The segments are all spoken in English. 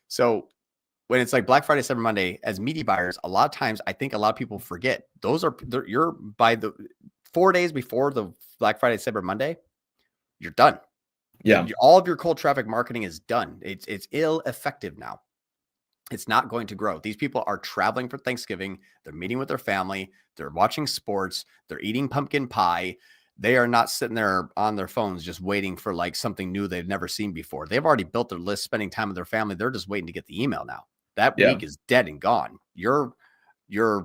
So when it's like Black Friday, Cyber Monday, as media buyers, a lot of times I think a lot of people forget you're by the 4 days before the Black Friday, Cyber Monday, you're done. Yeah. All of your cold traffic marketing is done. It's ill effective now. It's not going to grow. These people are traveling for Thanksgiving. They're meeting with their family. They're watching sports. They're eating pumpkin pie. They are not sitting there on their phones just waiting for like something new they've never seen before. They've already built their list, spending time with their family. They're just waiting to get the email now. That week is dead and gone. Your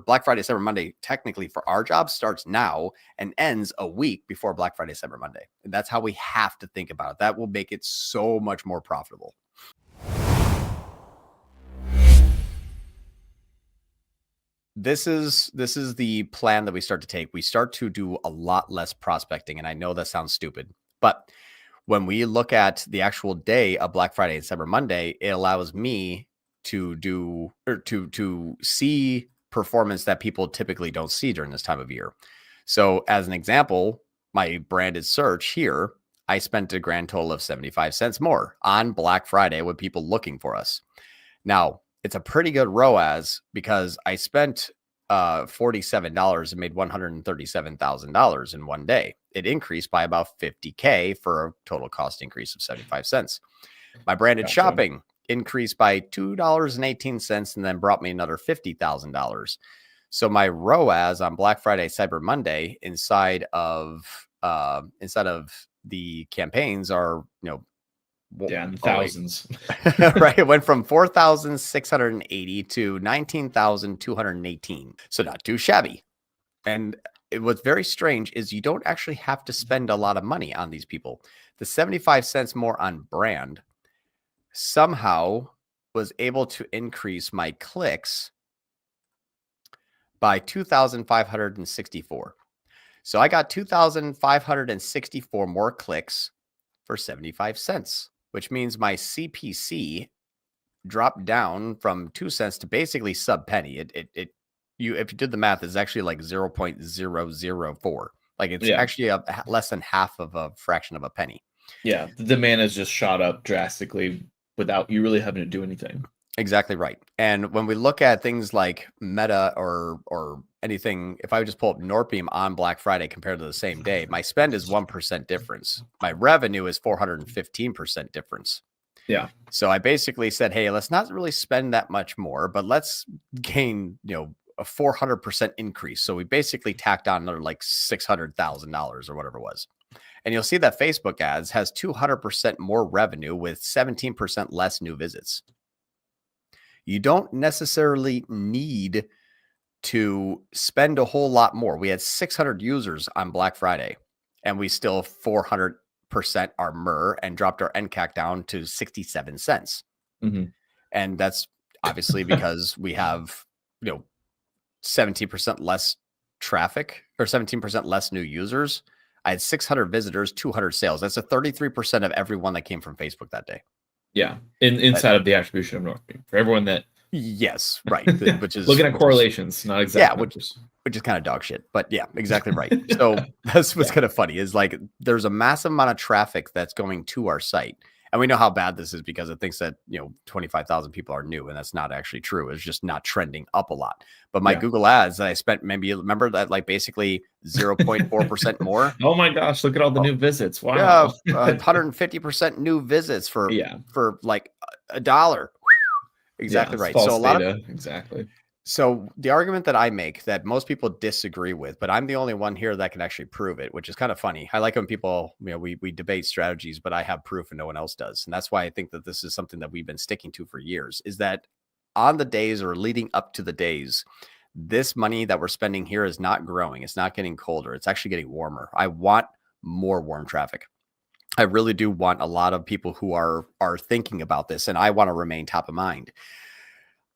Black Friday, Cyber Monday, technically for our job, starts now and ends a week before Black Friday, Cyber Monday. And that's how we have to think about it. That will make it so much more profitable. This is the plan that we start to take. We start to do a lot less prospecting. And I know that sounds stupid, but when we look at the actual day of Black Friday and Cyber Monday, it allows me to do or to see performance that people typically don't see during this time of year. So as an example, my branded search here, I spent a grand total of 75 cents more on Black Friday with people looking for us. Now, it's a pretty good ROAS because I spent $47 and made $137,000 in one day. It increased by about $50K for a total cost increase of 75 cents. My branded shopping increased by $2.18 and then brought me another $50,000. So my ROAS on Black Friday, Cyber Monday inside of the campaigns are, in thousands. Right. It went from 4,680 to 19,218. So not too shabby. And what's very strange is you don't actually have to spend a lot of money on these people. The 75 cents more on brand somehow was able to increase my clicks by 2,564. So I got 2,564 more clicks for 75 cents, which means my CPC dropped down from 2 cents to basically sub penny. If you did the math, it's actually like 0.004. Like it's actually less than half of a fraction of a penny. Yeah, the demand has just shot up drastically without you really having to do anything. Exactly right. And when we look at things like Meta or anything, if I would just pull up Norpbeam on Black Friday compared to the same day, my spend is 1% difference. My revenue is 415% difference. Yeah. So I basically said, hey, let's not really spend that much more, but let's gain, a 400% increase. So we basically tacked on another like $600,000 or whatever it was. And you'll see that Facebook ads has 200% more revenue with 17% less new visits. You don't necessarily need to spend a whole lot more. We had 600 users on Black Friday, and we still 400% our MER and dropped our NCAC down to 67 cents. Mm-hmm. And that's obviously because we have, 17% less traffic or 17% less new users. I had 600 visitors, 200 sales. That's a 33% of everyone that came from Facebook that day. Yeah, inside of the attribution of Northbeam for everyone that. Yes, right. Which is looking at correlations, not exact numbers. Which is kind of dog shit. But yeah, exactly right. So that's what's kind of funny is like there's a massive amount of traffic that's going to our site. And we know how bad this is because it thinks that, 25,000 people are new, and that's not actually true. It's just not trending up a lot. But my Google ads that I spent, maybe remember that like basically 0.4% more. Oh my gosh, look at all the new visits. Wow. Yeah, 150% new visits for like $1. Exactly right. So a lot of exactly. So the argument that I make that most people disagree with, but I'm the only one here that can actually prove it, which is kind of funny. I like when people, we debate strategies, but I have proof and no one else does. And that's why I think that this is something that we've been sticking to for years, is that on the days or leading up to the days, this money that we're spending here is not growing. It's not getting colder. It's actually getting warmer. I want more warm traffic. I really do want a lot of people who are thinking about this, and I want to remain top of mind.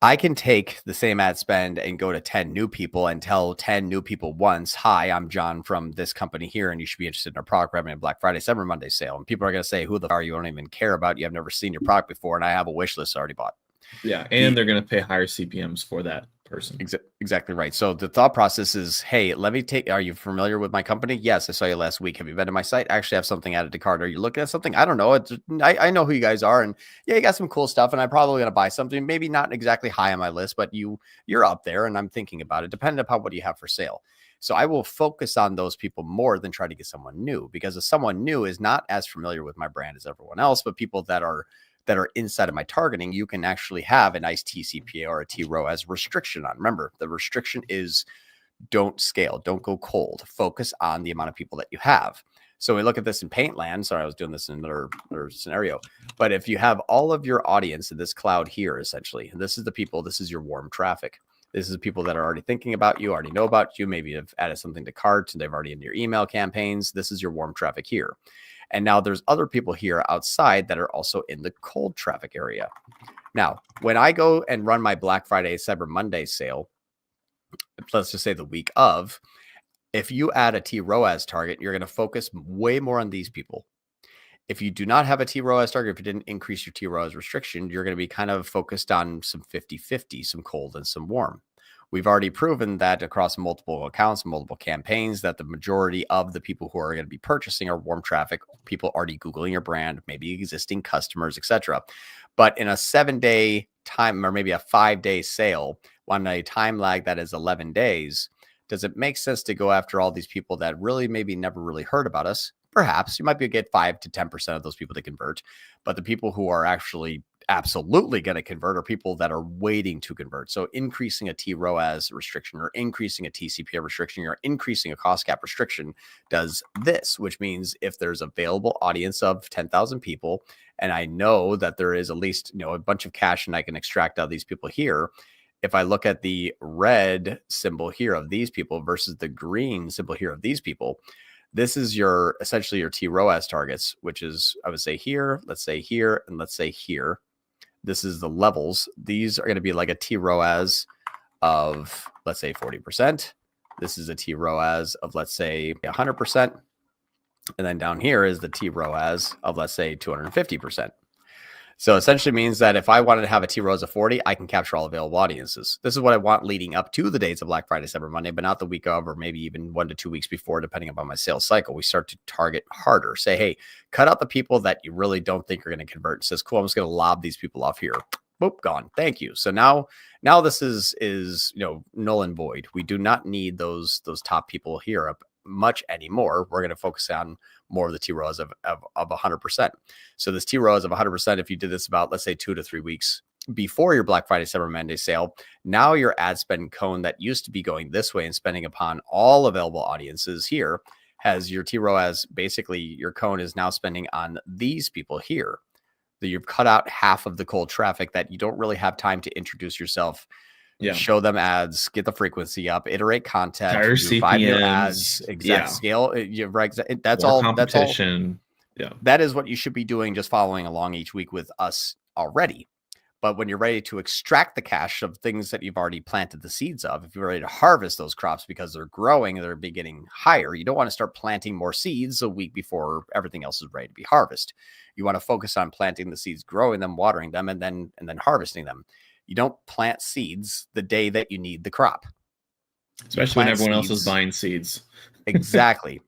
I can take the same ad spend and go to 10 new people and tell 10 new people once, hi, I'm John from this company here, and you should be interested in our product. We're having a Black Friday, Cyber Monday sale. And people are going to say, who the fuck are you? I don't even care about you. I've never seen your product before, and I have a wish list already bought. Yeah, and they're going to pay higher CPMs for that person. Exactly right. So the thought process is, hey, are you familiar with my company? Yes, I saw you last week. Have you been to my site? I actually have something added to cart. Are you looking at something? I don't know. I know who you guys are, and yeah, you got some cool stuff, and I'm probably going to buy something. Maybe not exactly high on my list, but you're up there, and I'm thinking about it, depending upon what you have for sale. So I will focus on those people more than try to get someone new, because if someone new is not as familiar with my brand as everyone else, but people that are inside of my targeting, you can actually have a nice TCPA or a tROAS restriction on. Remember, the restriction is don't scale, don't go cold, focus on the amount of people that you have. So we look at this in Paintland. Sorry, I was doing this in another scenario. But if you have all of your audience in this cloud here, essentially, and this is the people, this is your warm traffic. This is people that are already thinking about you, already know about you. Maybe have added something to cart and they've already in your email campaigns. This is your warm traffic here. And now there's other people here outside that are also in the cold traffic area. Now, when I go and run my Black Friday, Cyber Monday sale, let's just say the week of, if you add a tROAS target, you're going to focus way more on these people. If you do not have a tROAS target, if you didn't increase your tROAS restriction, you're going to be kind of focused on some 50-50, some cold and some warm. We've already proven that across multiple accounts, multiple campaigns, that the majority of the people who are going to be purchasing are warm traffic, people already Googling your brand, maybe existing customers, etc. But in a 7-day time, or maybe a 5-day sale, on a time lag that is 11 days, does it make sense to go after all these people that really maybe never really heard about us? Perhaps you might be get 5 to 10% of those people to convert, but the people who are actually absolutely going to convert are people that are waiting to convert. So increasing a tROAS restriction or increasing a TCPA restriction or increasing a cost cap restriction does this, which means if there's available audience of 10,000 people, and I know that there is at least, a bunch of cash and I can extract out of these people here. If I look at the red symbol here of these people versus the green symbol here of these people, this is essentially your tROAS targets, which is, I would say here, let's say here, and let's say here. This is the levels. These are going to be like a tROAS of, let's say 40%. This is a tROAS of, let's say 100%. And then down here is the tROAS of, let's say 250%. So essentially means that if I wanted to have a tROAS of 40, I can capture all available audiences. This is what I want leading up to the days of Black Friday, Cyber Monday, but not the week of, or maybe even 1 to 2 weeks before, depending upon my sales cycle. We start to target harder. Say, hey, cut out the people that you really don't think are going to convert. It says, cool, I'm just going to lob these people off here. Boop, gone. Thank you. So now this is null and void. We do not need those top people here much anymore. We're going to focus on more of the tROAS of 100%. So this tROAS of 100%, if you did this about, let's say 2 to 3 weeks before your Black Friday, Cyber Monday sale, now your ad spend cone that used to be going this way and spending upon all available audiences here has your tROAS, basically your cone is now spending on these people here. That you've cut out half of the cold traffic that you don't really have time to introduce yourself. Yeah. Show them ads, get the frequency up, iterate content, higher do 5 new ads, exact scale. That's more all. Competition. That's all. Yeah. That is what you should be doing, just following along each week with us already. But when you're ready to extract the cash of things that you've already planted the seeds of, if you're ready to harvest those crops because they're growing and they're getting higher, you don't want to start planting more seeds a week before everything else is ready to be harvested. You want to focus on planting the seeds, growing them, watering them, and then harvesting them. You don't plant seeds the day that you need the crop. Especially when everyone else is buying seeds. Exactly.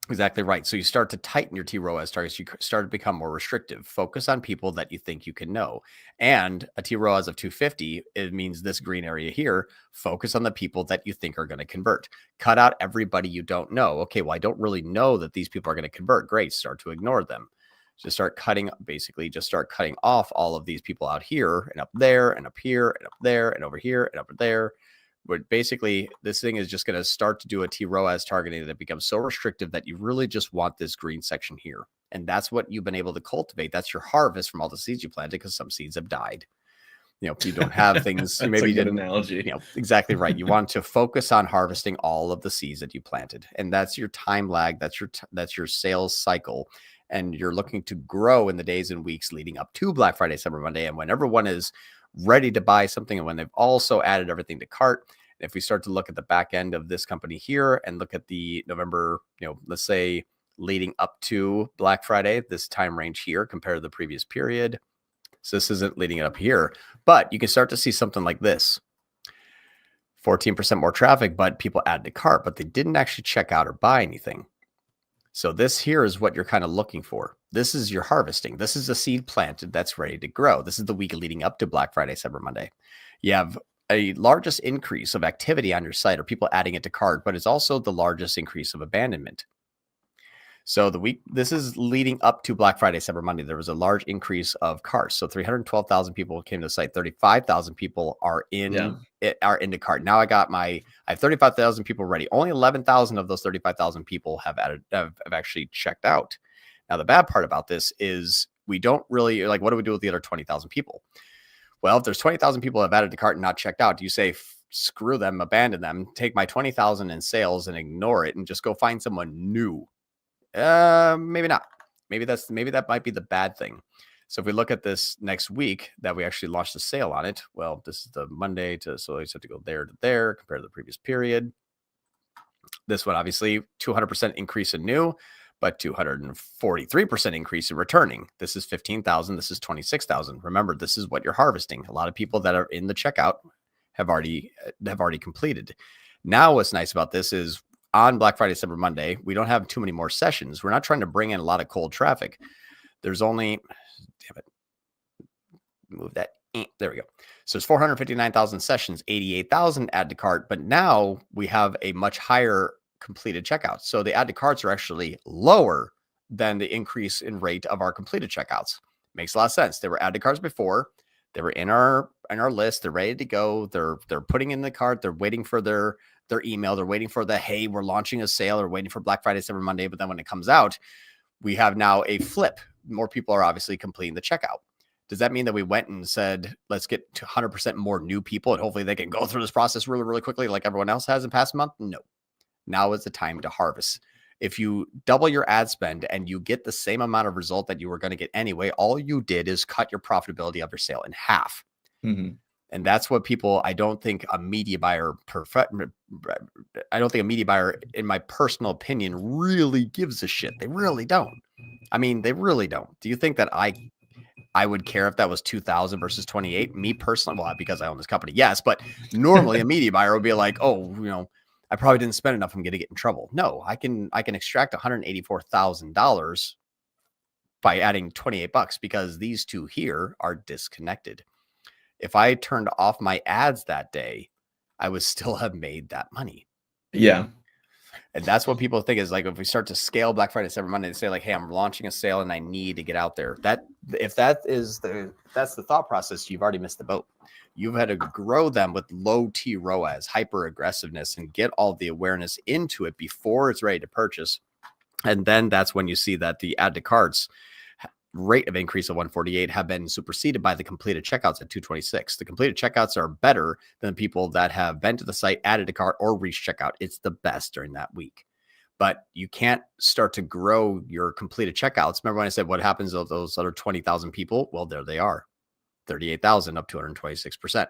Exactly right. So you start to tighten your tROAS targets. You start to become more restrictive. Focus on people that you think you can know. And a tROAS of 250, it means this green area here. Focus on the people that you think are going to convert. Cut out everybody you don't know. Okay, well, I don't really know that these people are going to convert. Great. Start to ignore them. Just start cutting off all of these people out here and up there and up here and up there and over here and over there. But basically, this thing is just going to start to do a tROAS targeting that becomes so restrictive that you really just want this green section here. And that's what you've been able to cultivate. That's your harvest from all the seeds you planted, because some seeds have died. If you don't have things, you maybe didn't. Analogy. Exactly right. You want to focus on harvesting all of the seeds that you planted. And that's your time lag. That's your sales cycle. And you're looking to grow in the days and weeks leading up to Black Friday, Cyber Monday. And when everyone is ready to buy something, and when they've also added everything to cart, if we start to look at the back end of this company here and look at the November, let's say leading up to Black Friday, this time range here compared to the previous period. So this isn't leading it up here, but you can start to see something like this. 14% more traffic, but people added to cart, but they didn't actually check out or buy anything. So this here is what you're kind of looking for. This is your harvesting. This is a seed planted that's ready to grow. This is the week leading up to Black Friday, Cyber Monday. You have a largest increase of activity on your site or people adding it to cart, but it's also the largest increase of abandonment. So this is leading up to Black Friday, Cyber Monday. There was a large increase of carts. So 312,000 people came to the site. 35,000 people are into cart. Now I have 35,000 people ready. Only 11,000 of those 35,000 people have actually checked out. Now, the bad part about this is we don't really what do we do with the other 20,000 people? Well, if there's 20,000 people have added to cart and not checked out, do you say, screw them, abandon them, take my 20,000 in sales and ignore it and just go find someone new? Maybe not. Maybe that might be the bad thing. So if we look at this next week that we actually launched a sale on it, well, this is the Monday so I just have to go there to there compared to the previous period. This one, obviously 200% increase in new, but 243% increase in returning. This is 15,000. This is 26,000. Remember, this is what you're harvesting. A lot of people that are in the checkout have already completed. Now, what's nice about this is on Black Friday, Cyber Monday, we don't have too many more sessions. We're not trying to bring in a lot of cold traffic. There's only, move that. There we go. So it's 459,000 sessions, 88,000 add to cart, but now we have a much higher completed checkout. So the add to carts are actually lower than the increase in rate of our completed checkouts. Makes a lot of sense. They were add to carts before. They were in our list. They're ready to go. They're putting in the cart. They're waiting for their email. They're waiting for hey, we're launching a sale. They're waiting for Black Friday, Cyber Monday. But then when it comes out, we have now a flip. More people are obviously completing the checkout. Does that mean that we went and said, let's get to 100% more new people and hopefully they can go through this process really, really quickly like everyone else has in past month? No. Now is the time to harvest. If you double your ad spend and you get the same amount of result that you were going to get anyway, all you did is cut your profitability of your sale in half. Mm-hmm. And that's what I don't think a media buyer, in my personal opinion, really gives a shit. They really don't. I mean, they really don't. Do you think that I would care if that was 2,000 versus 28? Me personally, well, because I own this company, yes. But normally a media buyer would be like, oh, I probably didn't spend enough. I'm going to get in trouble. No, I can extract $184,000 by adding $28 because these two here are disconnected. If I turned off my ads that day, I would still have made that money. Yeah. And that's what people think is if we start to scale Black Friday, Cyber Monday, and say hey, I'm launching a sale and I need to get out there. If that's the thought process, you've already missed the boat. You've had to grow them with low tROAS, hyper aggressiveness, and get all the awareness into it before it's ready to purchase. And then that's when you see that the add to carts rate of increase of 148 have been superseded by the completed checkouts at 226. The completed checkouts are better than people that have been to the site, added to cart, or reached checkout. It's the best during that week. But you can't start to grow your completed checkouts. Remember when I said what happens to those other 20,000 people? Well, there they are. 38,000 up 226%.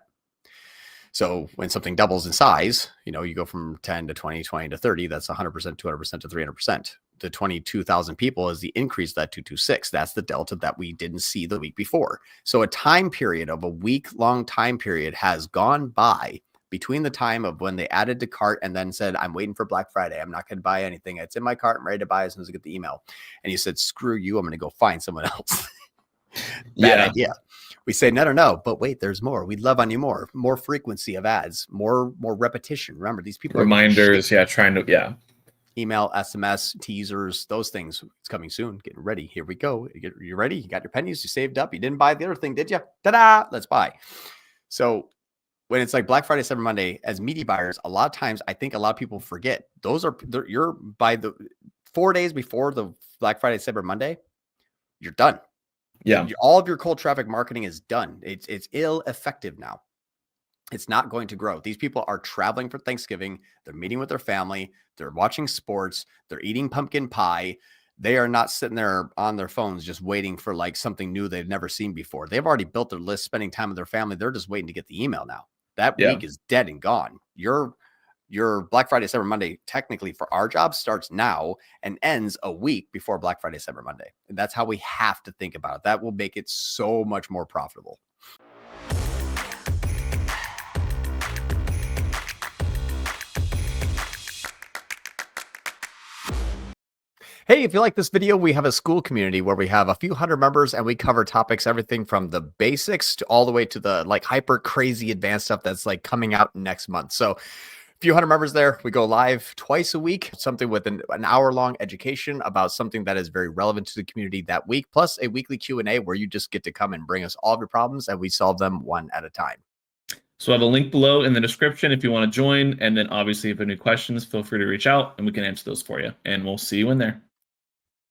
So when something doubles in size, you go from 10 to 20, 20 to 30, that's 100%, 200% to 300%. The 22,000 people is the increase of that 226. That's the delta that we didn't see the week before. So a time period of a week-long time period has gone by between the time of when they added to cart and then said, I'm waiting for Black Friday. I'm not going to buy anything. It's in my cart. I'm ready to buy as soon as I get the email. And you said, screw you. I'm going to go find someone else. Bad idea. We say, no, but wait, there's more. We'd love on you more frequency of ads, more repetition. Remember, these people reminders. Email, SMS, teasers, those things. It's coming soon. Getting ready. Here we go. You ready? You got your pennies. You saved up. You didn't buy the other thing, did you? Ta-da! Let's buy. So when it's like Black Friday, Cyber Monday, as media buyers, a lot of times I think a lot of people forget you're by the 4 days before the Black Friday, Cyber Monday, you're done. Yeah. All of your cold traffic marketing is done. It's effective now. It's not going to grow. These people are traveling for Thanksgiving. They're meeting with their family. They're watching sports. They're eating pumpkin pie. They are not sitting there on their phones just waiting for something new they've never seen before. They've already built their list, spending time with their family. They're just waiting to get the email now. That week is dead and gone. Your Black Friday, Cyber Monday, technically for our job, starts now and ends a week before Black Friday, Cyber Monday. And that's how we have to think about it. That will make it so much more profitable. Hey, if you like this video, we have a Skool community where we have a few hundred members and we cover topics, everything from the basics to all the way to the like hyper crazy advanced stuff that's like coming out next month. So a few hundred members there. We go live twice a week, something with an hour long education about something that is very relevant to the community that week, plus a weekly Q&A where you just get to come and bring us all of your problems and we solve them one at a time. So I have a link below in the description if you want to join. And then obviously, if you have any questions, feel free to reach out and we can answer those for you. And we'll see you in there.